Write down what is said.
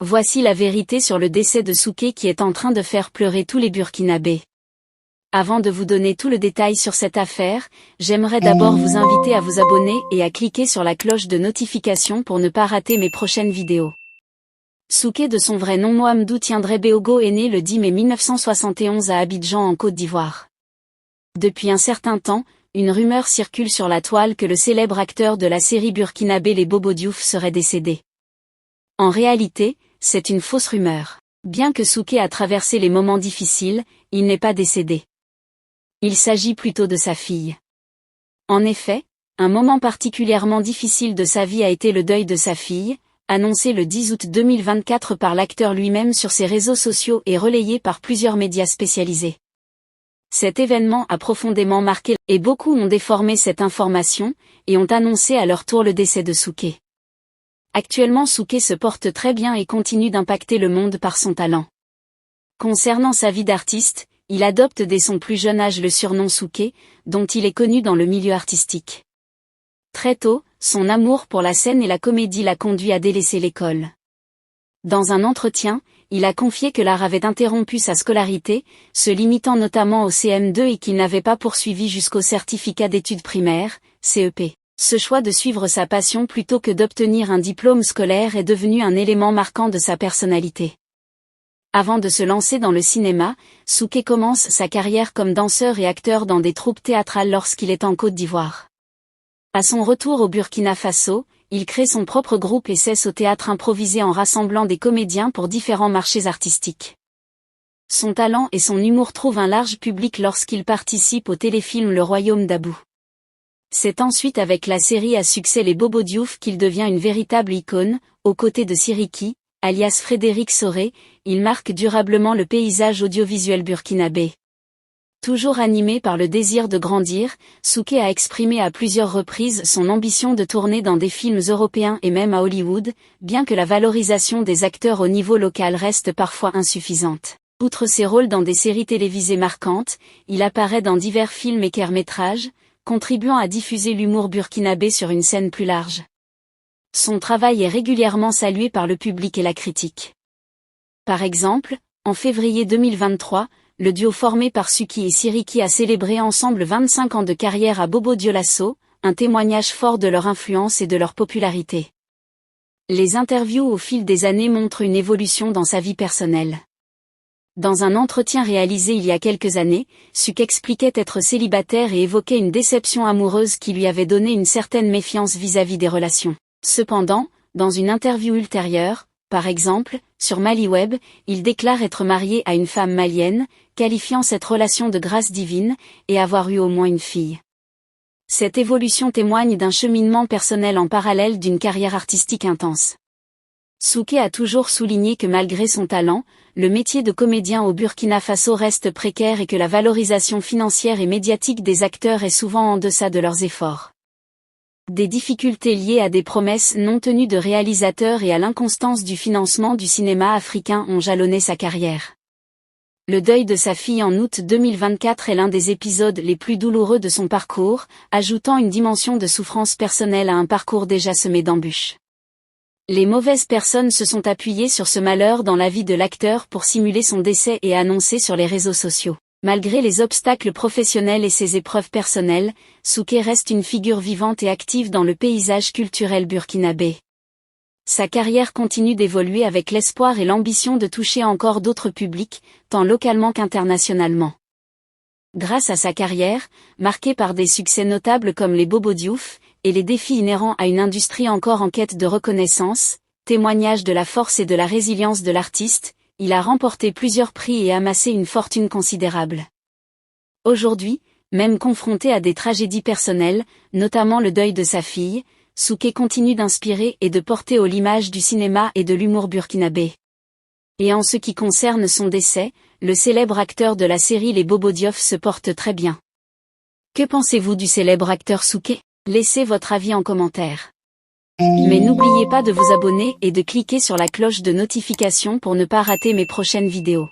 Voici la vérité sur le décès de Souké qui est en train de faire pleurer tous les Burkinabés. Avant de vous donner tout le détail sur cette affaire, j'aimerais d'abord vous inviter à vous abonner et à cliquer sur la cloche de notification pour ne pas rater mes prochaines vidéos. Souké, de son vrai nom Mohamedou Tiendré Beogo, est né le 10 mai 1971 à Abidjan en Côte d'Ivoire. Depuis un certain temps, une rumeur circule sur la toile que le célèbre acteur de la série burkinabé Les Bobo Diouf serait décédé. En réalité, c'est une fausse rumeur. Bien que Souké a traversé les moments difficiles, il n'est pas décédé. Il s'agit plutôt de sa fille. En effet, un moment particulièrement difficile de sa vie a été le deuil de sa fille, annoncé le 10 août 2024 par l'acteur lui-même sur ses réseaux sociaux et relayé par plusieurs médias spécialisés. Cet événement a profondément marqué, et beaucoup ont déformé cette information, et ont annoncé à leur tour le décès de Souké. Actuellement, Souké se porte très bien et continue d'impacter le monde par son talent. Concernant sa vie d'artiste, il adopte dès son plus jeune âge le surnom Souké, dont il est connu dans le milieu artistique. Très tôt, son amour pour la scène et la comédie l'a conduit à délaisser l'école. Dans un entretien, il a confié que l'art avait interrompu sa scolarité, se limitant notamment au CM2 et qu'il n'avait pas poursuivi jusqu'au certificat d'études primaires, CEP. Ce choix de suivre sa passion plutôt que d'obtenir un diplôme scolaire est devenu un élément marquant de sa personnalité. Avant de se lancer dans le cinéma, Souké commence sa carrière comme danseur et acteur dans des troupes théâtrales lorsqu'il est en Côte d'Ivoire. À son retour au Burkina Faso, il crée son propre groupe et cesse au théâtre improvisé en rassemblant des comédiens pour différents marchés artistiques. Son talent et son humour trouvent un large public lorsqu'il participe au téléfilm Le Royaume d'Abou. C'est ensuite avec la série à succès Les Bobo Diouf qu'il devient une véritable icône, aux côtés de Siriki, alias Frédéric Soré, il marque durablement le paysage audiovisuel burkinabé. Toujours animé par le désir de grandir, Souké a exprimé à plusieurs reprises son ambition de tourner dans des films européens et même à Hollywood, bien que la valorisation des acteurs au niveau local reste parfois insuffisante. Outre ses rôles dans des séries télévisées marquantes, il apparaît dans divers films et courts-métrages, contribuant à diffuser l'humour burkinabé sur une scène plus large. Son travail est régulièrement salué par le public et la critique. Par exemple, en février 2023, le duo formé par Suki et Siriki a célébré ensemble 25 ans de carrière à Bobo Dioulasso, un témoignage fort de leur influence et de leur popularité. Les interviews au fil des années montrent une évolution dans sa vie personnelle. Dans un entretien réalisé il y a quelques années, Souké expliquait être célibataire et évoquait une déception amoureuse qui lui avait donné une certaine méfiance vis-à-vis des relations. Cependant, dans une interview ultérieure, par exemple, sur MaliWeb, il déclare être marié à une femme malienne, qualifiant cette relation de grâce divine, et avoir eu au moins une fille. Cette évolution témoigne d'un cheminement personnel en parallèle d'une carrière artistique intense. Souké a toujours souligné que malgré son talent, le métier de comédien au Burkina Faso reste précaire et que la valorisation financière et médiatique des acteurs est souvent en deçà de leurs efforts. Des difficultés liées à des promesses non tenues de réalisateurs et à l'inconstance du financement du cinéma africain ont jalonné sa carrière. Le deuil de sa fille en août 2024 est l'un des épisodes les plus douloureux de son parcours, ajoutant une dimension de souffrance personnelle à un parcours déjà semé d'embûches. Les mauvaises personnes se sont appuyées sur ce malheur dans la vie de l'acteur pour simuler son décès et annoncer sur les réseaux sociaux. Malgré les obstacles professionnels et ses épreuves personnelles, Souké reste une figure vivante et active dans le paysage culturel burkinabé. Sa carrière continue d'évoluer avec l'espoir et l'ambition de toucher encore d'autres publics, tant localement qu'internationalement. Grâce à sa carrière, marquée par des succès notables comme les Bobo Diouf, et les défis inhérents à une industrie encore en quête de reconnaissance, témoignage de la force et de la résilience de l'artiste, il a remporté plusieurs prix et amassé une fortune considérable. Aujourd'hui, même confronté à des tragédies personnelles, notamment le deuil de sa fille, Souké continue d'inspirer et de porter haut l'image du cinéma et de l'humour burkinabé. Et en ce qui concerne son décès, le célèbre acteur de la série Les Bobo Diouf se porte très bien. Que pensez-vous du célèbre acteur Souké ? Laissez votre avis en commentaire. Mais n'oubliez pas de vous abonner et de cliquer sur la cloche de notification pour ne pas rater mes prochaines vidéos.